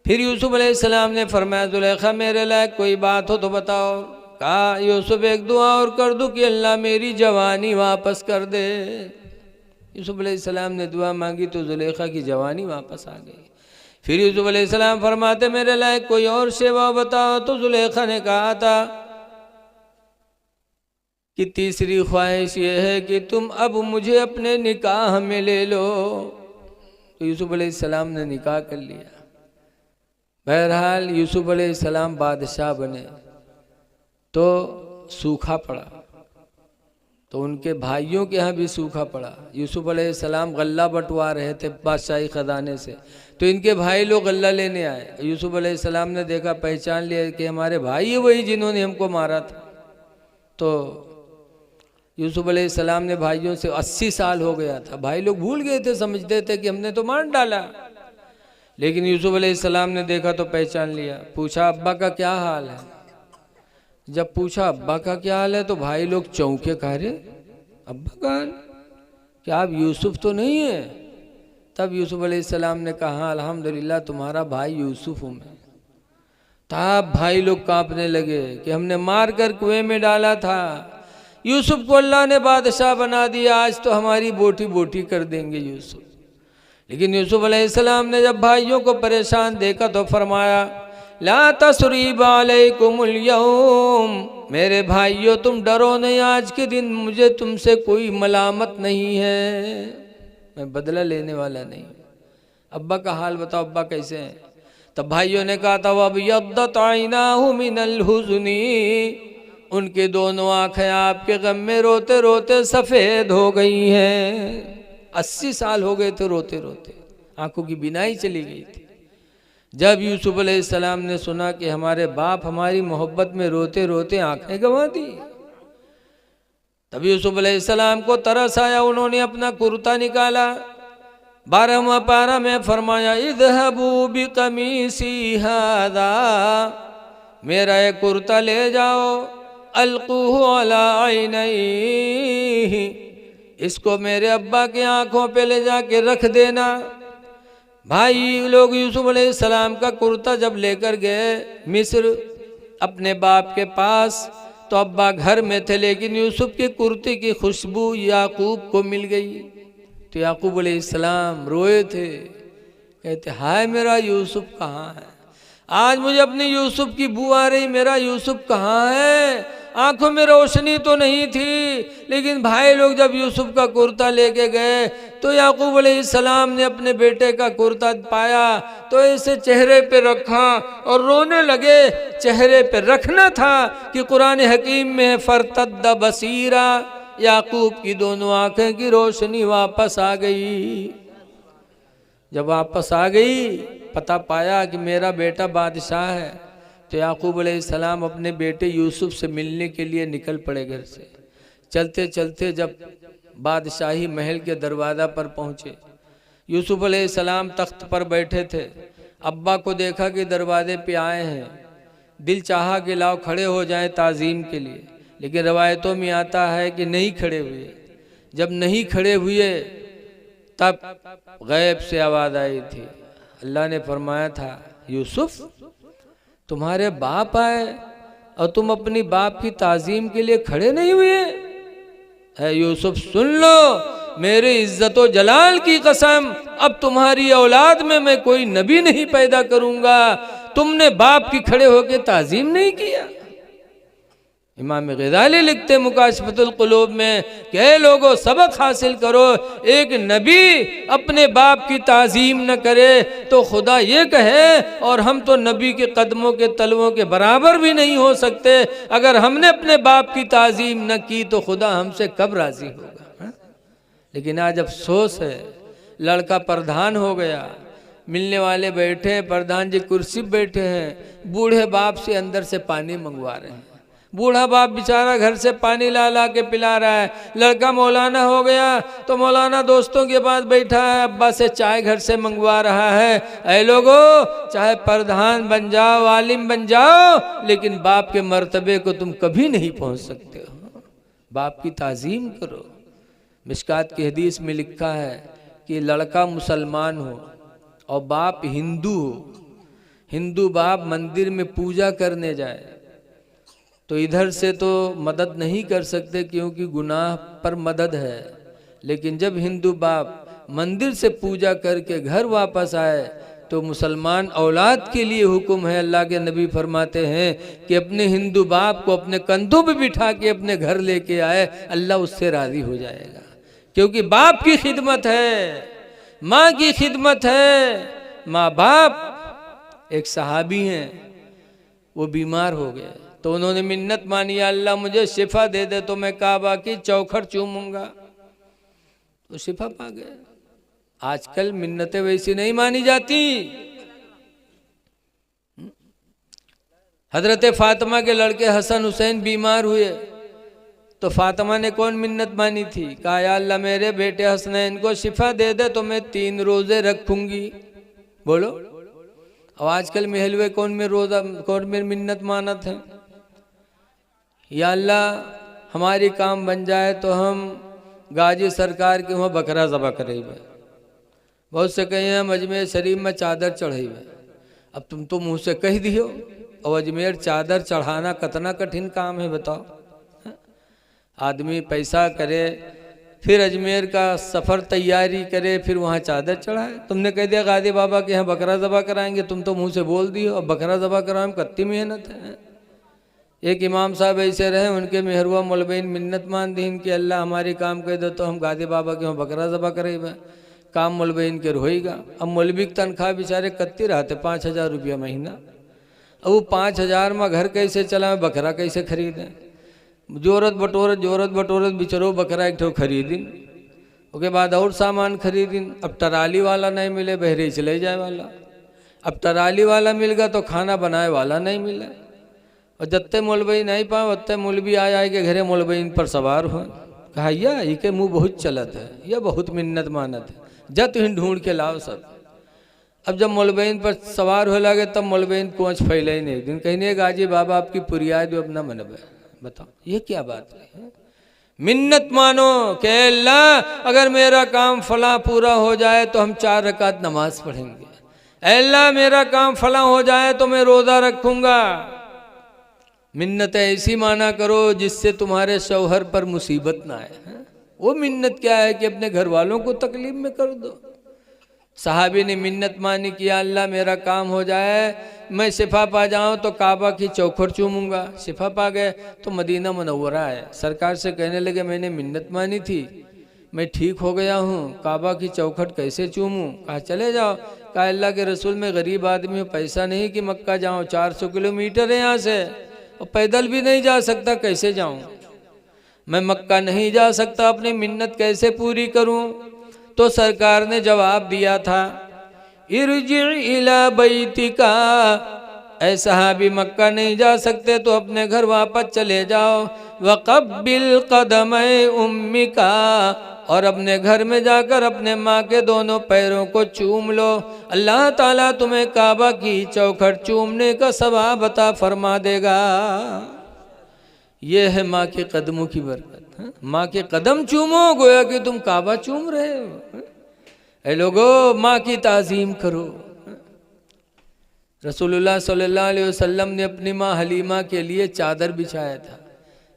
फिर यूसुफ अलैहिस्सलाम ने फरमाया जुलेखा मेरे लायक कोई बात हो तो बताओ। कहा यूसुफ एक दुआ और कर दूं कि अल्लाह मेरी जवानी वापस कर दे। यूसुफ अलैहिस्सलाम ने दुआ मांगी तो जुलेखा की जवानी वापस आ गई। फिर यूसुफ अलैहिस्सलाम फरमाते मेरे लायक कोई और सेवा बताओ। तो जुलेखा ने कहा था कि तीसरी ख्वाहिश ये है कि तुम अब मुझे अपने निकाह में ले लो। तो यूसुफ अलैहिस्सलाम ने निकाह कर लिया। बहरहाल यूसुफ अलैहिस्सलाम बादशाह बने तो सूखा पड़ा, तो उनके भाइयों के यहाँ भी सूखा पड़ा। यूसुफ अलैहिस्सलाम गल्ला बंटवा रहे थे बादशाही खजाने से, तो इनके भाई लोग गल्ला लेने आए। यूसुफ अलैहिस्सलाम ने देखा, पहचान लिया कि हमारे भाई है वही जिन्होंने हमको मारा था। तो यूसुफ अलैहिस्सलाम ने भाइयों से 80 साल हो गया था, भाई लोग भूल गए थे, समझते थे कि हमने तो मार डाला। लेकिन यूसुफ अलैहिस्सलाम ने देखा तो पहचान लिया। पूछा अब्बा का क्या हाल है। जब पूछा अब्बा का क्या हाल है तो भाई लोग चौंके, कह रहे अब्बा का हाल, क्या आप यूसुफ तो नहीं है। तब यूसुफ अलैहिस्सलाम ने कहा अल्हम्दुलिल्लाह तुम्हारा भाई यूसुफ हूँ मैं। तब भाई लोग कांपने लगे कि हमने मार कर कुएं में डाला था, यूसुफ को अल्लाह ने बादशाह बना दिया, आज तो हमारी बोटी बोटी कर देंगे यूसुफ। लेकिन यूसुफ अलैहिस्सलाम ने जब भाइयों को परेशान देखा तो फरमाया ला तसरीबा अलैकुमुल यौम, मेरे भाइयों तुम डरो नहीं, आज के दिन मुझे तुमसे कोई मलामत नहीं है, मैं बदला लेने वाला नहीं। अब्बा का हाल बताओ, अब्बा कैसे हैं। तब भाइयों ने कहा था वब यद्दत ऐनाहु मिनल हुज़्नी, उनके दोनों आंखें आपके गम में रोते रोते सफ़ेद हो गई हैं। 80 साल हो गए थे रोते रोते, आंखों की बिनाई चली गई थी। जब यूसुफ अलैहिस्सलाम ने सुना कि हमारे बाप हमारी मोहब्बत में रोते रोते आंखें गंवा दी, तब यूसुफ अलैहिस्सलाम को तरस आया। उन्होंने अपना कुर्ता निकाला, 12वां पारा में फरमाया इज़हबू बिक़मीसी हाज़ा, मेरा ये कुर्ता ले जाओ, अलक़ूहु अला ऐनैहि, इसको मेरे अब्बा की आंखों पे ले जाके रख देना। भाई लोग यूसुफ अलैहिस्सलाम का कुर्ता जब लेकर गए मिस्र अपने बाप के पास, तो अब्बा घर में थे, लेकिन यूसुफ के कुर्ते की खुशबू याकूब को मिल गई। तो याकूब अलैहिस्सलाम रोए थे, कहते हाय मेरा यूसुफ कहाँ है, आज मुझे अपने यूसुफ की बू आ रही, मेरा यूसुफ कहाँ है। आंखों में रोशनी तो नहीं थी, लेकिन भाई लोग जब यूसुफ का कुर्ता लेके गए तो याकूब अलैहिस्सलाम ने अपने बेटे का कुर्ता पाया तो ऐसे चेहरे पे रखा और रोने लगे। चेहरे पे रखना था कि कुरान हकीम में फरतद्द बसीरा, याकूब की दोनों आंखें की रोशनी वापस आ गई। जब वापस आ गई, पता पाया कि मेरा बेटा बादशाह है, तो याकूब अलैहिस्सलाम अपने बेटे यूसुफ से मिलने के लिए निकल पड़े घर से। चलते चलते जब बादशाही महल के दरवाज़ा पर पहुँचे, यूसुफ अलैहिस्सलाम तख्त पर बैठे थे। अब्बा को देखा कि दरवाजे पे आए हैं, दिल चाहा कि लाओ खड़े हो जाएं ताज़ीम के लिए, लेकिन रवायतों में आता है कि नहीं खड़े हुए। जब नहीं खड़े हुए तब गैब से आवाज़ आई थी, अल्लाह ने फरमाया था यूसुफ तुम्हारे बाप आए और तुम अपनी बाप की ताज़ीम के लिए खड़े नहीं हुए। है यूसुफ सुन लो, मेरे इज्जत व जलाल की कसम, अब तुम्हारी औलाद में मैं कोई नबी नहीं पैदा करूंगा, तुमने बाप की खड़े होकर ताज़ीम नहीं किया। इमाम ग़ज़ाली लिखते मुकाशफ़तुल क़ुलूब में कि लोगों सबक हासिल करो, एक नबी अपने बाप की ताज़ीम न करे तो खुदा ये कहे और हम तो नबी के कदमों के तलवों के बराबर भी नहीं हो सकते। अगर हमने अपने बाप की ताज़ीम न की तो खुदा हमसे कब राज़ी होगा। हा? लेकिन आज अफसोस है, लड़का प्रधान हो गया, मिलने वाले बैठे हैं, प्रधान जी कुर्सी पर बैठे हैं, बूढ़े बाप से अंदर से पानी मंगवा रहे हैं। बूढ़ा बाप बेचारा घर से पानी ला ला के पिला रहा है। लड़का मौलाना हो गया तो मौलाना दोस्तों के पास बैठा है, अब्बा से चाय घर से मंगवा रहा है। ऐ लोगो, चाहे प्रधान बन जाओ, आलिम बन जाओ, लेकिन बाप के मर्तबे को तुम कभी नहीं पहुंच सकते हो। बाप की ताज़ीम करो। मिशकात की हदीस में लिखा है कि लड़का मुसलमान हो और बाप हिंदू हो, हिंदू बाप मंदिर में पूजा करने जाए तो इधर से तो मदद नहीं कर सकते क्योंकि गुनाह पर मदद है, लेकिन जब हिंदू बाप मंदिर से पूजा करके घर वापस आए तो मुसलमान औलाद के लिए हुक्म है, अल्लाह के नबी फरमाते हैं कि अपने हिंदू बाप को अपने कंधों पे बिठा के अपने घर लेके आए, अल्लाह उससे राजी हो जाएगा। क्योंकि बाप की खिदमत है, माँ की खिदमत है। माँ बाप, एक सहाबी हैं, वो बीमार हो गए तो उन्होंने मिन्नत मानी, अल्लाह मुझे शिफा दे दे तो मैं काबा की चौखट चूमूंगा, तो शिफा पा गए। आजकल मिन्नतें वैसी नहीं मानी जाती। हजरत फातिमा के लड़के हसन हुसैन बीमार हुए तो फातिमा ने कौन मिन्नत मानी थी? कहा या अल्लाह मेरे बेटे हसनैन को शिफा दे दे तो मैं 3 रोजे रखूंगी। बोलो, अब आजकल में हलवे कौन में रोजा, कौन में मिन्नत मानत है? या अल्लाह हमारी काम बन जाए तो हम गाजी सरकार के वहाँ बकरा ज़बह करेंगे। बहुत से कहे हम अजमेर शरीफ में चादर चढ़ेबे। अब तुम तो मुँह से कह दियो, और अजमेर चादर चढ़ाना कितना कठिन काम है बताओ। आदमी पैसा करे, फिर अजमेर का सफ़र तैयारी करे, फिर वहाँ चादर चढ़ाए। तुमने कह दिया गाजी बाबा के यहाँ बकरा ज़बह कराएंगे, तुम तो मुँह से बोल दियो, अब बकरा ज़बह कराने में कितनी मेहनत है। एक इमाम साहब ऐसे रहे, उनके मेहरुआ मौलवीन मिन्नत मान दी कि अल्लाह हमारी काम कह दो तो हम गाजी बाबा के वहाँ बकरा ज़बह करेंगे, काम मौलवीन के रोएगा। अब मौलवी की तनख्वाह बेचारे कत्ती रहते 5,000 रुपया महीना। अब वो 5,000 में घर कैसे चलाएं, बकरा कैसे खरीदें? जोरत बटोरत बिचरो बकरा एक ठो खरीदिन, उसके बाद और सामान खरीदिन। अब टराली वाला नहीं मिले, बहरे चले जाए वाला। अब टराली वाला मिल गया तो खाना बनाए वाला नहीं मिले, और जत्ते मौलवी नहीं पाए उतने मौलवी आए के घरे मौलवी इन पर सवार हो। कहा या ये के मुँह बहुत चलत है, यह बहुत मिन्नत मानत है, जत हिन ढूंढ के लाओ सब। अब जब मौलवीन पर सवार हो लगे तब मौलवीन कोच फैले ही नहीं। दिन कहीं गाजी बाबा आपकी पुरियाद जो अपना मनबे। बताओ ये क्या बात है? मिन्नत मानो कि अल्लाह अगर मेरा काम फला पूरा हो जाए तो हम 4 रकात नमाज पढ़ेंगे, अल्लाह मेरा काम फला हो जाए तो मैं रोज़ा रखूंगा। मिन्नत ऐसी माना करो जिससे तुम्हारे शौहर पर मुसीबत ना आए। वो मिन्नत क्या है कि अपने घर वालों को तकलीफ में कर दो। सहाबी ने मिन्नत मानी कि अल्लाह मेरा काम हो जाए, मैं शिफा पा जाऊं तो काबा की चौखट चूमूंगा। शिफा पा गए तो मदीना मुनव्वरा आए, सरकार से कहने लगे मैंने मिन्नत मानी थी, मैं ठीक हो गया हूँ, काबा की चौखट कैसे चूमूं? कहा चले जाओ। कहा अल्लाह के रसूल मैं गरीब आदमी हूँ, पैसा नहीं कि मक्का जाऊँ, 400 किलोमीटर है यहाँ से, और पैदल भी नहीं जा सकता, कैसे जाऊँ? मैं मक्का नहीं जा सकता, अपनी मिन्नत कैसे पूरी करूँ? तो सरकार ने जवाब दिया था इरजी इला बैतिका, ऐ सहाबी मक्का नहीं जा सकते तो अपने घर वापस चले जाओ। वक़ब्बिल क़दमै उम्मिका, और अपने घर में जाकर अपने माँ के दोनों पैरों को चूम लो, अल्लाह ताला तुम्हें काबा की चौखट चूमने का सवाब अता फरमा देगा। ये है माँ के कदमों की बरकत। माँ के कदम चूमो गोया कि तुम काबा चूम रहे हो। ऐ लोगो माँ की ताज़ीम करो। रसूलुल्लाह सल्लल्लाहु अलैहि वसल्लम ने अपनी माँ हलीमा के लिए चादर बिछाया था।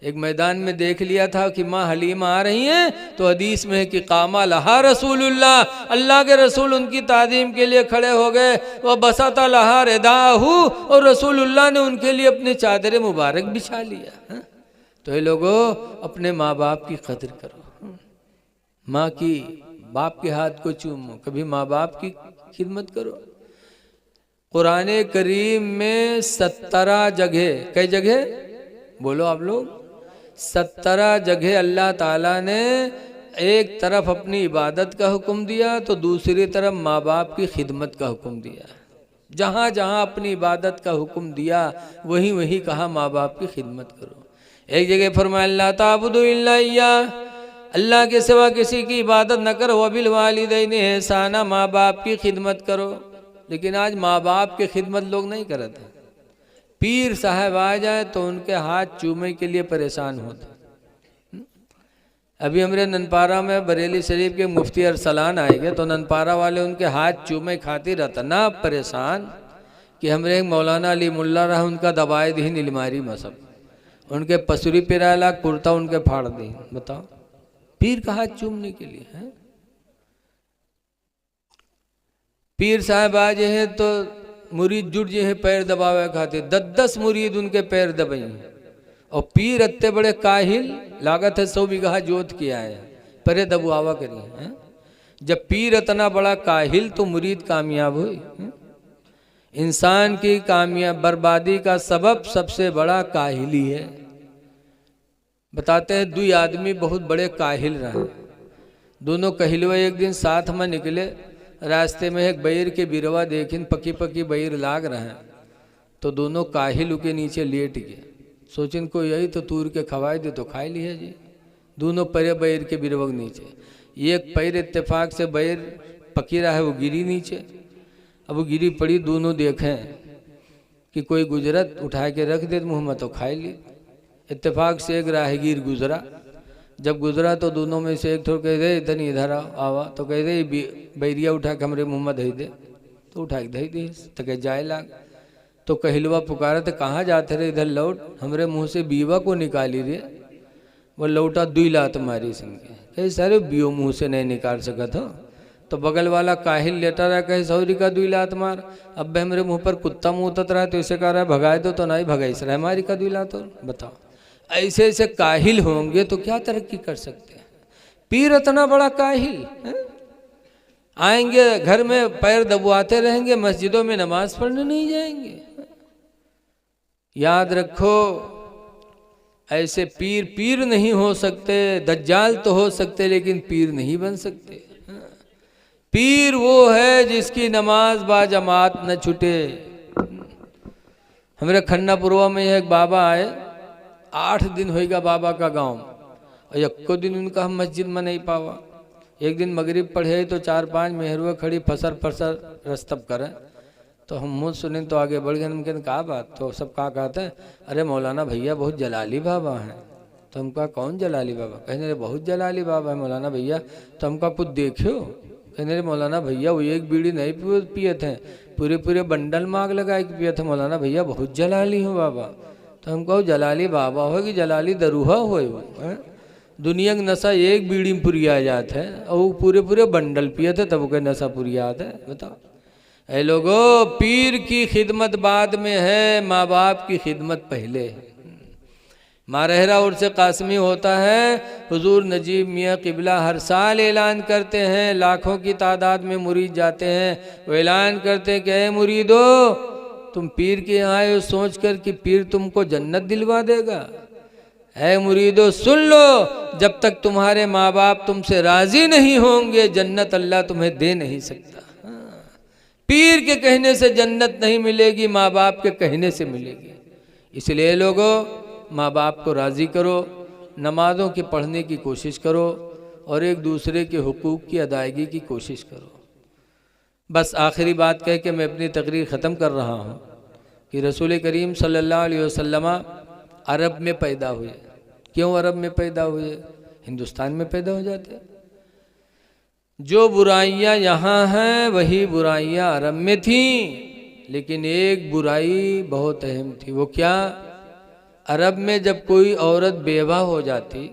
एक मैदान में देख लिया था कि माँ हलीमा आ रही हैं, तो हदीस में है कि कामा लहा रसूलुल्लाह, अल्लाह के रसूल उनकी ताज़ीम के लिए खड़े हो गए। वह बसता लहा रिदाहु, और रसूलुल्लाह ने उनके लिए अपनी चादर मुबारक बिछा लिया। तो ये लोगों अपने माँ बाप की कदर करो, माँ की बाप के हाथ को चूमो, कभी माँ बाप की खिदमत करो। कुरान करीम में 17 जगह, कई जगह बोलो आप लोग, 17 जगह अल्लाह ताला ने एक तरफ अपनी इबादत का हुक्म दिया तो दूसरी तरफ माँ बाप की खिदमत का हुक्म दिया। जहाँ जहाँ अपनी इबादत का हुक्म दिया वहीं वहीं कहा माँ बाप की खिदमत करो। एक जगह फरमाया अल्लाह ताबुदु इल्ला इय्याह, अल्लाह के सिवा किसी की इबादत न करो, वबिल वालिदैनि ihसाना, माँ बाप की खिदमत करो। लेकिन आज माँ बाप की खिदमत लोग नहीं करते। पीर साहब आ जाए तो उनके हाथ चूमे के लिए परेशान होते। अभी हमारे ननपारा में बरेली शरीफ के मुफ्ती अरसलान आएंगे तो ननपारा वाले उनके हाथ चूमे खातिर इतना परेशान कि हमरे मौलाना अली मुल्ला रहा, उनका दबाए दी नीलमारी मसब, उनके पसुरी पिराला कुर्ता उनके फाड़ दी। बताओ, पीर का हाथ चूमने के लिए है? पीर साहब आज हैं तो मुरीद जुट जे है पैर दबावे खाते, 10-10 मुरीद उनके पैर दबाई हैं। और पीर इतने बड़े काहिल, लागत है 100 बीघा जोत किया है, परे दबुआवा करिए हैं? जब पीर इतना बड़ा काहिल तो मुरीद कामयाब हुई। इंसान की कामयाब बर्बादी का सबब सबसे बड़ा काहिली है। बताते हैं 2 आदमी बहुत बड़े काहिल रहे, दोनों कहिलवा एक दिन साथ में निकले, रास्ते में एक बैर के बिरवा देखिन पकी पकी बैर लाग रहे हैं, तो दोनों काहिल के नीचे लेट गए। सोचिन को यही तो तूर के खवाए दे तो खाई लिया जी। दोनों परे बैर के बिरवा नीचे, एक पैर इत्तेफाक से बैर पकी रहा है, वो गिरी नीचे। अब वो गिरी पड़ी, दोनों देखें कि कोई गुजरत उठा के रख दे मुँह में तो खाई ली। इत्तेफाक से एक राहगीर गुजरा, जब गुजरा तो दोनों में से एक थोड़ा कह दे इधर इधर आवा, तो कह दे बैरिया उठा के हमरे मुँह में धई दे, तो उठा के धई दे तो कह जाए लाग। तो कहिलवा पुकारा तो कहाँ जाते रहे, इधर लौट, हमरे मुँह से बीवा को निकाली रे। वो लौटा 2 लात मारी संगे, कहे सारे बियो मुँह से नहीं निकाल सका था। तो बगल वाला काहिल लेटा रहा, कहे सौरी का 2 लात मार, अब हमरे मुँह पर कुत्ता मुँह उतत रहा है तो इसे कह रहा है भगाए दो, तो नहीं भगाई सर हमारी का 2 लात। और बताओ, ऐसे ऐसे काहिल होंगे तो क्या तरक्की कर सकते हैं? पीर इतना बड़ा काहिल है? आएंगे घर में पैर दबवाते रहेंगे, मस्जिदों में नमाज पढ़ने नहीं जाएंगे। याद रखो, ऐसे पीर नहीं हो सकते। दज्जाल तो हो सकते लेकिन पीर नहीं बन सकते। पीर वो है जिसकी नमाज बाजमात न छूटे। हमारे खन्नापुरवा में एक बाबा आए, 8 दिन होएगा बाबा का गांव, और एको दिन उनका हम मस्जिद में नहीं पावा। एक दिन मगरिब पढ़े तो 4-5 मेहरुआ खड़ी फसर रस्तब करें, तो हम मुँह सुने तो आगे बढ़ गए। हम कहते कहा बात, तो सब कहा कहते हैं अरे मौलाना भैया बहुत जलाली बाबा हैं। तो हम कहा कौन जलाली बाबा? कहने अरे बहुत जलाली बाबा है मौलाना भैया। तो हम कहा कुछ देखो? कहने अरे मौलाना भैया वो एक बीड़ी नहीं पिए थे, पूरे बंडल में आग लगा के पिए थे मौलाना भैया, बहुत जलाली हो बाबा। तो हम कहो जलाली बाबा हो कि जलाली दरूहा हो? दुनिया का नशा एक बीड़ी में पुरिया जाता है, और वो पूरे बंडल पिए थे तब वो नशा पुरिया आता है। बताओ ऐ लोगो, पीर की खिदमत बाद में है, माँ बाप की खिदमत पहले है। मारहरा उर्स कासमी होता है, हुजूर नजीब मियाँ किबला हर साल ऐलान करते हैं, लाखों की तादाद में मुरीद जाते हैं। वो ऐलान करते हैं कि ऐ मुरीदो, तुम पीर के यहाँ आए हो सोच कर कि पीर तुमको जन्नत दिलवा देगा। ऐ मुरीदो सुन लो, जब तक तुम्हारे माँ बाप तुमसे राजी नहीं होंगे, जन्नत अल्लाह तुम्हें दे नहीं सकता। पीर के कहने से जन्नत नहीं मिलेगी, माँ बाप के कहने से मिलेगी। इसलिए लोगों, माँ बाप को राज़ी करो, नमाज़ों की पढ़ने की कोशिश करो, और एक दूसरे के हुकूक की अदायगी की कोशिश करो। बस आखिरी बात कह के मैं अपनी तकरीर ख़त्म कर रहा हूँ कि रसूल करीम सल्लल्लाहु अलैहि वसल्लम अरब में पैदा हुए। क्यों अरब में पैदा हुए? हिंदुस्तान में पैदा हो जाते। जो बुराइयां यहाँ हैं वही बुराइयां अरब में थीं, लेकिन एक बुराई बहुत अहम थी। वो क्या? अरब में जब कोई औरत बेवा हो जाती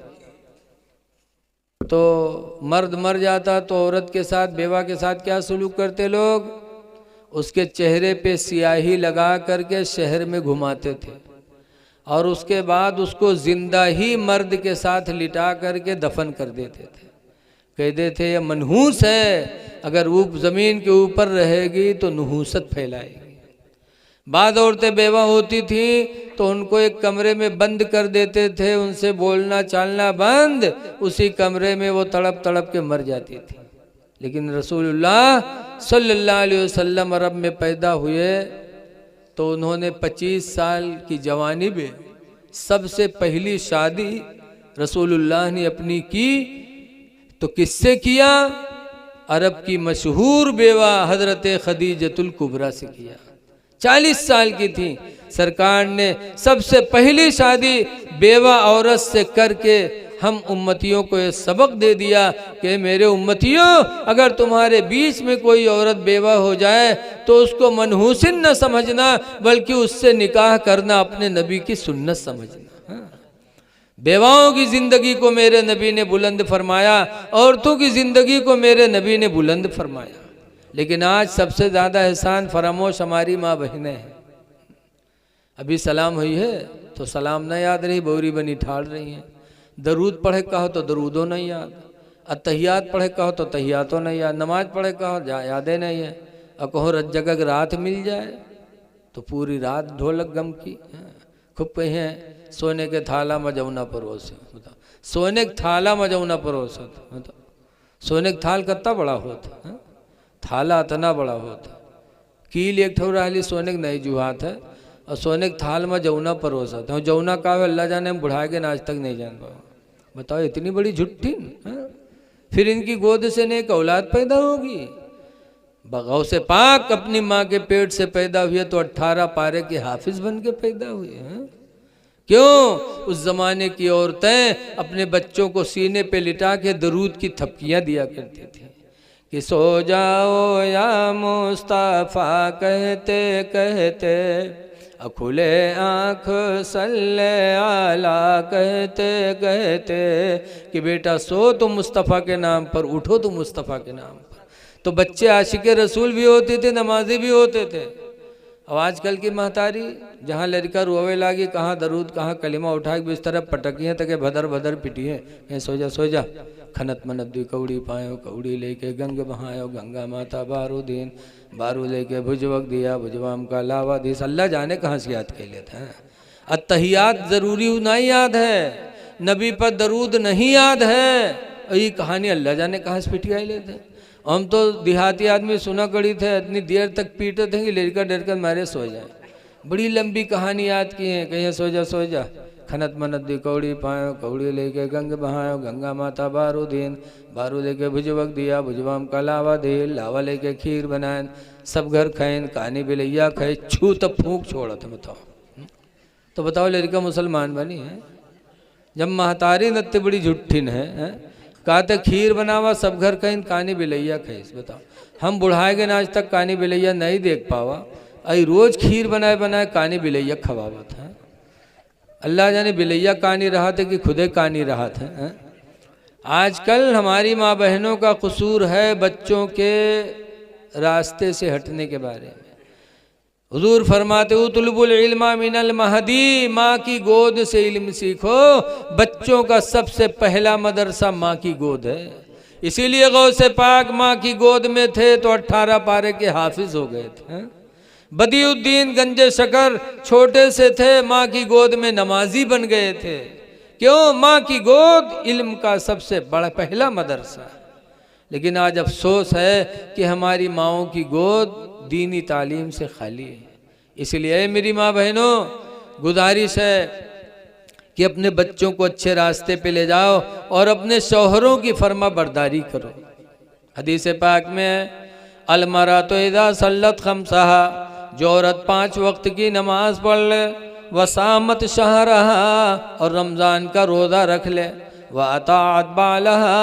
तो मर्द मर जाता तो औरत के साथ, बेवा के साथ क्या सलूक करते लोग? उसके चेहरे पे स्याही लगा करके शहर में घुमाते थे, और उसके बाद उसको जिंदा ही मर्द के साथ लिटा करके दफन कर देते थे। कहते थे ये मनहूस है, अगर वो ज़मीन के ऊपर रहेगी तो नहूसत फैलाएगी। बाद औरतें बेवा होती थी तो उनको एक कमरे में बंद कर देते थे, उनसे बोलना चालना बंद, उसी कमरे में वो तड़प तड़प के मर जाती थी। लेकिन रसूलुल्लाह सल्लल्लाहु अलैहि वसल्लम अरब में पैदा हुए तो उन्होंने 25 साल की जवानी में सबसे पहली शादी रसूलुल्लाह ने अपनी की। तो किससे किया? अरब की मशहूर बेवा हजरत खदीजतुल कुबरा से किया। 40 साल की थी, सरकार ने सबसे पहली शादी बेवा औरत से करके हम उम्मतियों को ये सबक दे दिया कि मेरे उम्मतियों, अगर तुम्हारे बीच में कोई औरत बेवा हो जाए तो उसको मनहूसिन न समझना, बल्कि उससे निकाह करना अपने नबी की सुन्नत समझना। बेवाओं की ज़िंदगी को मेरे नबी ने बुलंद फरमाया, औरतों की ज़िंदगी को मेरे नबी ने बुलंद फरमाया। लेकिन आज सबसे ज़्यादा एहसान फरामोश हमारी माँ बहनें हैं। अभी सलाम हुई है तो सलाम न याद रही, बोरी बनी ठाड़ रही हैं। दरूद पढ़े कहो तो दरूदों नहीं याद, अतहियात पढ़े कहो तो तहियातों नहीं याद, नमाज पढ़े कहो यादें नहीं है, और कहो जगह रात मिल जाए तो पूरी रात ढोलक गम की। खूब कही हैं सोने के थाला में जमुना परोसे, बताओ सोने के थाला में जमुना परोसे, बताओ सोने का थाल कितना बड़ा होता, थाला इतना बड़ा होता, कील एक ठो रही सोने के नहीं जुहात है, और सोने के थाल में जमुना परोसा था। जमुना का अल्लाह जाने हम बुढ़ा के आज तक नहीं जान पाओ। बताओ इतनी बड़ी झुट्ठी। फिर इनकी गोद से नेक औलाद पैदा होगी। बगाव से पाक अपनी माँ के पेट से पैदा हुए तो 18 पारे के हाफिज बन के पैदा हुए हैं। क्यों? उस जमाने की औरतें अपने बच्चों को सीने पे लिटा के दरूद की थपकियाँ दिया करती थी कि सो जाओ या मुस्तफ़ा कहते कहते, खुले आँख सल्ले आला कहते कहते, कि बेटा सो तो मुस्तफ़ा के नाम पर, उठो तो मुस्तफ़ा के नाम पर। तो बच्चे आशिक़े रसूल भी होते थे, नमाजी भी होते थे। अब आजकल की महतारी जहाँ लड़का रोवे लागी, कहाँ दरूद कहाँ कलिमा उठा के बिस्तर पटकी है, तक भदर भदर पिटी है, कहीं सो जा खनत मनत दी कौड़ी पायो, कौड़ी लेके गंग बहायो, गंगा माता बारू दीन, बारू लेके भुजवक दिया, भुजवाम का लावा दीस। अल्लाह जाने कहाँ से याद कर लेते हैं। अत्तहियात ज़रूरी नहीं याद है, नबी पर दरूद नहीं याद है, ये कहानी अल्लाह जाने कहाँ से पिटियाई लेते हैं। हम तो देहाती आदमी सुना कड़ी थे, इतनी देर तक पीटे थे कि लड़का डर कर मारे सो जाए। बड़ी लंबी कहानी याद की है, कहीं सो जा खनत मनत दी कौड़ी पायो, कौड़ी लेके गंग बहायो, गंगा माता बारू दीन, बारू लेके भुजवक दिया, भुजवाम का लावा दे, लावा लेके खीर बनाए, सब घर खाएन, कहानी बिलैया खाए, छू तब फूंक छोड़ा था। बताओ तो बताओ लड़का मुसलमान बनी है जब महतारी नत्ते बड़ी झुट्ठिन है। कहते खीर बनावा सब घर कहीं, कहानी बिलैया खाइस। बताओ हम बुढ़ाए गए आज तक कहानी बिलैया नहीं देख पावा, आई रोज खीर बनाए बनाए कहानी बिलैया खवावत है। अल्लाह जाने बिलैया कहानी रहा थे कि खुदे कहानी रहा था। आजकल हमारी माँ बहनों का कसूर है बच्चों के रास्ते से हटने के बारे में। हुजूर फरमाते उतलबुल इल्मा मिनल महदी, माँ की गोद से इल्म सीखो। बच्चों का सबसे पहला मदरसा माँ की गोद है। इसीलिए गौसे पाक माँ की गोद में थे तो 18 पारे के हाफिज हो गए थे। बदियुद्दीन गंजे शकर छोटे से थे, माँ की गोद में नमाजी बन गए थे। क्यों? माँ की गोद इल्म का सबसे बड़ा पहला मदरसा। लेकिन आज अफसोस है कि हमारी माँओं की गोद दीनी तालीम से खाली है। इसलिए मेरी माँ बहनों, गुजारिश है कि अपने बच्चों को अच्छे रास्ते पे ले जाओ और अपने शौहरों की फर्मा बरदारी करो। हदीस पाक में अलमरा तो इदा सल्लत खमसहा, जो औरत 5 वक्त की नमाज पढ़ ले, वसामत शहरहा, और रमज़ान का रोज़ा रख ले, व अताअत बालहा,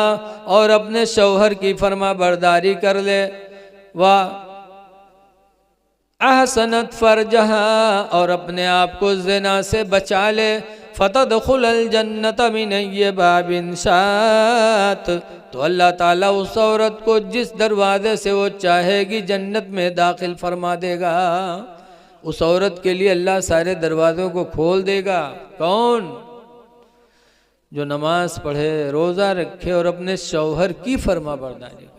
और अपने शौहर की फर्मा बरदारी कर ले, व अहसनत फरजहा, और अपने आप को ज़िना से बचा ले, फतदखुलल जन्नत मिन अय्यबाबिन शात, तो अल्लाह ताला उस औरत को जिस दरवाजे से वो चाहेगी जन्नत में दाखिल फरमा देगा। उस औरत के लिए अल्लाह सारे दरवाज़ों को खोल देगा। कौन? जो नमाज पढ़े, रोज़ा रखे और अपने शौहर की फर्मा बरदारी करे।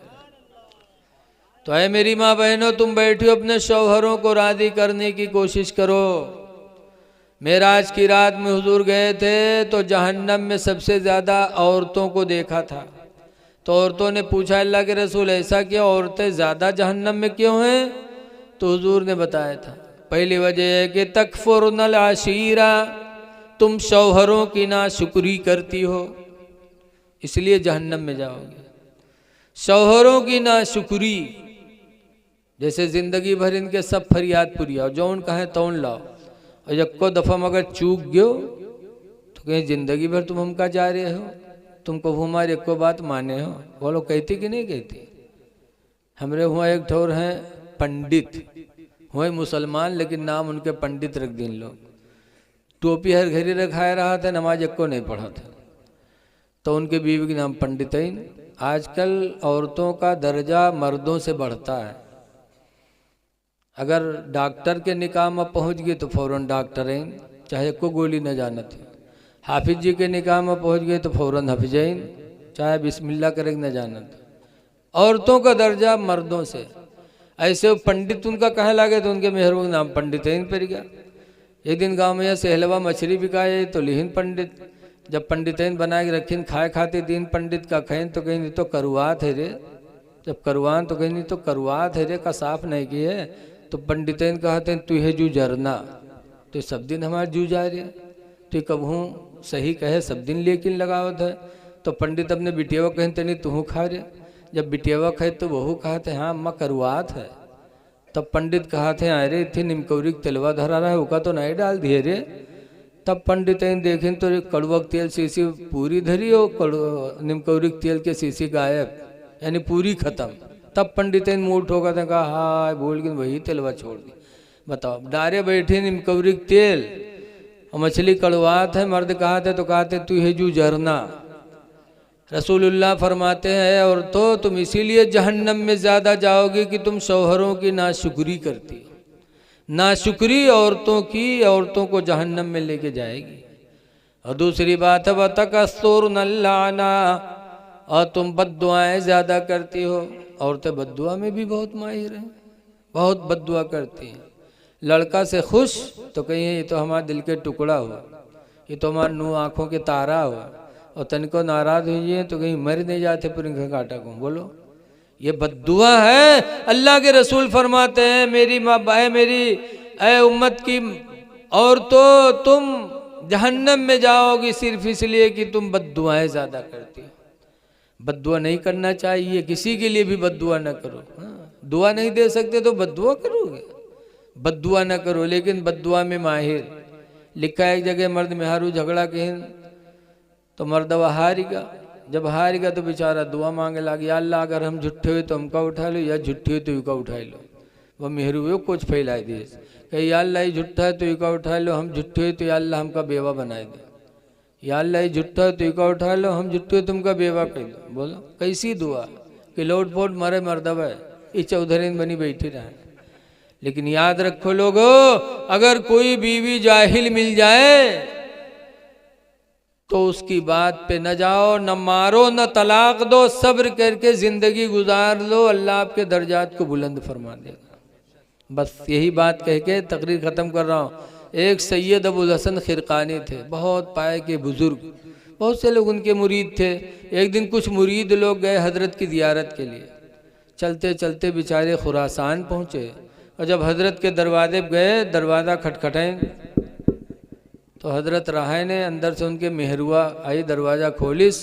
तो ऐ मेरी माँ बहनों, तुम बैठी हो, अपने शौहरों को राज़ी करने की कोशिश करो। मेराज की रात में हुजूर गए थे तो जहन्नम में सबसे ज़्यादा औरतों को देखा था। तो औरतों ने पूछा अल्लाह के रसूल ऐसा क्यों, औरतें ज़्यादा जहन्नम में क्यों हैं? तो हुजूर ने बताया था पहली वजह है कि तकफुरनल आशीरा, तुम शौहरों की नाशुक्री करती हो, इसलिए जहन्नम में जाओगे। शौहरों की नाशुक्री, जैसे ज़िंदगी भर इनके सब फरियाद पुरिया, जौन कहें तौन लाओ, और यक्को दफ़ा मगर चूक गयो तो कहीं ज़िंदगी भर तुम हमका जा रहे हो। तुम कभू हमारी एको बात माने हो? बोलो कहती कि नहीं कहती? हमरे हुआ एक ठौर हैं पंडित, हुए मुसलमान लेकिन नाम उनके पंडित रख दिन लोग। टोपी हर घड़ी रखाए रहा था, नमाज एको नहीं पढ़ा था। तो उनके बीवी के नाम पंडितैन। आजकल औरतों का दर्जा मर्दों से बढ़ता है। अगर डॉक्टर के निकाह में पहुंच गए तो फौरन डॉक्टरैन, चाहे को गोली न जानत है। हाफिज जी के निकाह में पहुंच गए तो फौरन हफिजैन, चाहे बिस्मिल्लाह करे न जानत। औरतों का दर्जा मर्दों से। ऐसे वो पंडित उनका कहे लगे तो उनके मेहरबान नाम पंडितैन पड़ गया। एक दिन गांव में सहलवा मछली बिकाए तो लिहिन पंडित। जब पंडितैन बना के रखीन खाए खाते दिन पंडित का खैन तो कहीं नहीं तो करुआत है रे। जब करुआन तो कहीं नहीं तो करुआत है रे का साफ नहीं की है। तो पंडितैन कहते हैं तू है जू जरना, तो सब दिन हमारे जू जा रहे, तो कबहू सही कहे सब दिन लेकिन लगावत है। तो पंडित अपने बिटियावा कहते नहीं तू खा रहे। जब बिटियावा खाए तो वहू कहते हाँ अम्मा करुआत है। तब पंडित कहते हैं अरे इतने निमकौरी तेलवा धरा रहा है उका तो नहीं डाल दिए रे। तब पंडितैन देखें तो कड़वक तेल शीशी पूरी धरी और निमकौरी तेल के शीशी गायब, यानी पूरी खत्म। तब पंडितैन मूड ठोका था, कहा हाँ बोल के वही तेलवा छोड़ दी। बताओ डारे बैठे निमकौरी तेल और मछली कड़वात है। मर्द कहते तो कहते तू है जू जरना। रसूलुल्लाह फरमाते हैं और तो तुम इसीलिए जहन्नम में ज़्यादा जाओगे कि तुम शौहरों की नाशुक्री करती हो। नाशुक्री औरतों की औरतों को जहन्नम में लेके जाएगी। और दूसरी बात है वतकस्तुर नल्लाना, और तुम बद्दुआएं ज़्यादा करती हो। औरतें बद्दुआ में भी बहुत माहिर हैं, बहुत बद्दुआ करती हैं। लड़का से खुश तो कहीं ये तो हमारे दिल के टुकड़ा हुआ, ये तो हमारे नू आँखों के तारा हुआ। और तनिको नाराज हुई तो कहीं मर नहीं जाते पुरिंग काटा को। बोलो ये बद्दुआ है। अल्लाह के रसूल फरमाते हैं मेरी माँ बाए मेरी ऐ उम्मत की और तो तुम जहन्नम में जाओगी सिर्फ इसलिए कि तुम बद्दुआएं ज़्यादा करती हो। बद्दुआ नहीं करना चाहिए, किसी के लिए भी बद्दुआ न करो। हाँ, दुआ नहीं दे सकते तो बद्दुआ करोगे? बद्दुआ न करो, लेकिन बद्दुआ में माहिर। लिखा है एक जगह मर्द मेहारू झगड़ा के तो मर्दवा हारेगा। जब हारेगा तो बेचारा दुआ मांगे लगे, या अल्लाह अगर हम झूठे हुए तो हमका उठा लो, या झूठे हुए तो युका उठा लो। वह मेहरू वो कुछ फैला दिए कहीं या अल्लाह झूठा है तो युका उठा लो, हम झूठे हुए तो या अल्लाह हमका बेवा बनाए दे। या अल्लाह झूठा है तो युका उठा लो, हम झूठे हुए तुमका बेवा कह दो। बोलो कैसी दुआ कि लोट पोट मरे मर्दवा ये चौधरीन बनी बैठी रहे। लेकिन याद रखो लोगो, अगर कोई बीवी जाहिल मिल जाए तो उसकी बात पे न जाओ, न मारो, न तलाक दो, सब्र करके जिंदगी गुजार लो। अल्लाह आपके दर्जात को बुलंद फरमा देगा। बस यही बात कह के तकरीर ख़त्म कर रहा हूँ। एक सैयद अबुल हसन खिरकानी थे, बहुत पाए के बुजुर्ग, बहुत से लोग उनके मुरीद थे। एक दिन कुछ मुरीद लोग गए हजरत की ज़ियारत के लिए। चलते चलते बेचारे खुरासान पहुँचे और जब हजरत के दरवाजे पे गए, दरवाज़ा खटखटाएं तो हजरत रहाय ने अंदर से उनके मेहरुआ आई, दरवाज़ा खोलिस।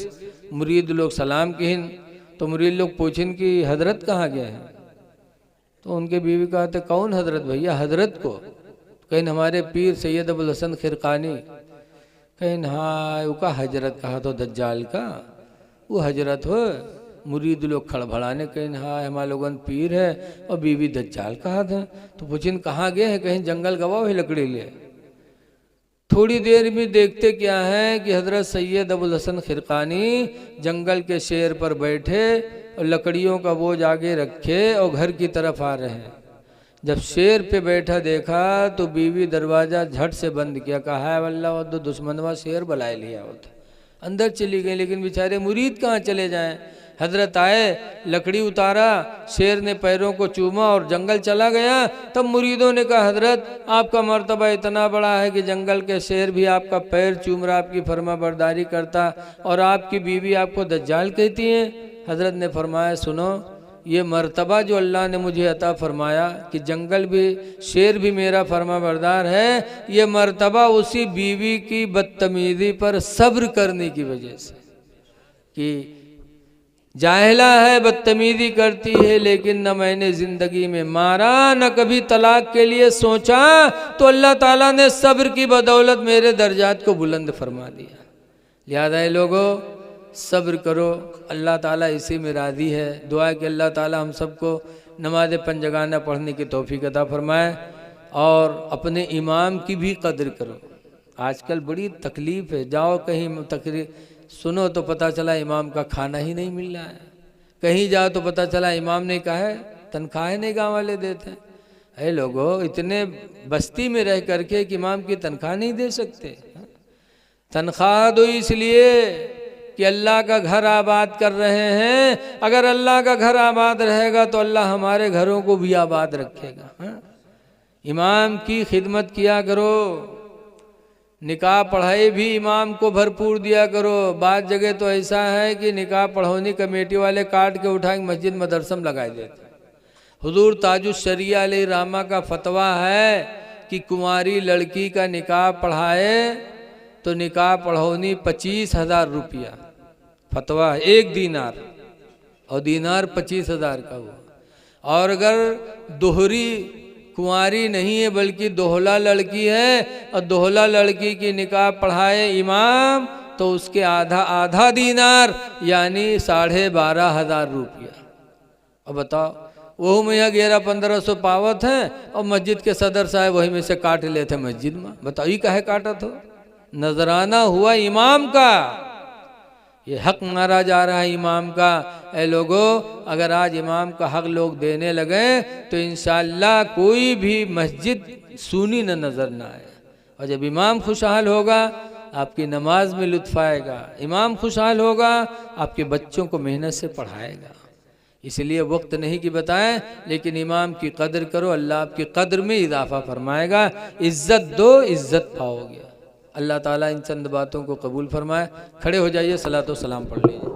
मुरीद लोग सलाम किन तो मुरीद लोग पूछिन कि हजरत कहाँ गए हैं। तो उनके बीवी कहते कौन हजरत भैया? हजरत को कहीं हमारे पीर सैयद अबुल हसन खिरकानी। कहीं हाँ उसका हजरत कहा तो दज्जाल का वो हजरत हो। मुरीद लोग खड़बड़ाने कहीं हाँ हमारे लोगन पीर है और बीवी दज्जाल कहा था। तो पूछिन कहाँ गए हैं? कहीं जंगल गवा हुई लकड़ी ले। थोड़ी देर में देखते क्या है कि हजरत सैयद अबुल हसन खिरकानी जंगल के शेर पर बैठे और लकड़ियों का बोझ आगे रखे और घर की तरफ आ रहे हैं। जब शेर पे बैठा देखा तो बीवी दरवाज़ा झट से बंद किया, कहा है वल्लाह वो दुश्मनवा शेर बुलाए लिया होता। अंदर चली गई, लेकिन बेचारे मुरीद कहाँ चले जाएं। हजरत आए, लकड़ी उतारा, शेर ने पैरों को चूमा और जंगल चला गया। तब मुरीदों ने कहा हजरत आपका मर्तबा इतना बड़ा है कि जंगल के शेर भी आपका पैर चूम रहा, आपकी फर्मा बरदारी करता और आपकी बीवी आपको दज्जाल कहती हैं। हजरत ने फरमाया सुनो, ये मर्तबा जो अल्लाह ने मुझे अता फरमाया कि जंगल भी शेर भी मेरा फर्मा बरदार है, ये मर्तबा उसी बीवी की बदतमीजी पर सब्र करने की वजह से। कि जाहिला है, बदतमीजी करती है, लेकिन न मैंने ज़िंदगी में मारा न कभी तलाक के लिए सोचा, तो अल्लाह ताला ने सब्र की बदौलत मेरे दर्जात को बुलंद फरमा दिया। याद आए लोगों, सब्र करो, अल्लाह ताला इसी में राज़ी है। दुआ है कि अल्लाह ताला हम सबको नमाज पंजगाना पढ़ने की तौफीक अता फरमाए और अपने इमाम की भी कदर करो। आजकल बड़ी तकलीफ़ है, जाओ कहीं तकरीर सुनो तो पता चला इमाम का खाना ही नहीं मिल रहा है, कहीं जाओ तो पता चला इमाम ने कहा है तनख्वाह नहीं गाँव वाले देते हैं। अरे लोगों, इतने बस्ती में रह करके कि इमाम की तनख्वाह नहीं दे सकते। तनख्वाह दो इसलिए कि अल्लाह का घर आबाद कर रहे हैं। अगर अल्लाह का घर आबाद रहेगा तो अल्लाह हमारे घरों को भी आबाद रखेगा। इमाम की खिदमत किया करो, निकाह पढ़ाई भी इमाम को भरपूर दिया करो। बाद जगह तो ऐसा है कि निकाह पढ़ौनी कमेटी वाले काट के उठा के मस्जिद मदरसम लगाए देते। हुजूर ताजुश शरिया अलैहि रहमा का फतवा है कि कुंवारी लड़की का निकाह पढ़ाए तो निकाह पढ़ौनी 25,000 रुपया फतवा है, 1 दीनार, और दीनार 25,000 का हुआ। और अगर दोहरी कुंवारी नहीं है बल्कि दोहला लड़की है और दोहला लड़की की निकाह पढ़ाए इमाम तो उसके आधा दीनार यानी 12,500 रुपया। अब बताओ, वो में 1100-1500 पावत हैं और मस्जिद के सदर साहब वही में से काट लेते मस्जिद में। बताओ ये काहे काटा तो? नजराना हुआ इमाम का, ये हक मारा जा रहा है इमाम का। ऐ लोगों, अगर आज इमाम का हक लोग देने लगे तो इंशाअल्लाह कोई भी मस्जिद सूनी न नज़र ना आए। और जब इमाम खुशहाल होगा आपकी नमाज में लुत्फ़ आएगा, इमाम खुशहाल होगा आपके बच्चों को मेहनत से पढ़ाएगा। इसलिए वक्त नहीं कि बताएं, लेकिन इमाम की कदर करो, अल्लाह आपकी कदर में इजाफा फरमाएगा। इज़्ज़त दो, इज़्ज़त पाओगे। अल्लाह ताला इन चंद बातों को कबूल फरमाए। खड़े हो जाइए, सलातो सलाम पढ़ लीजिए।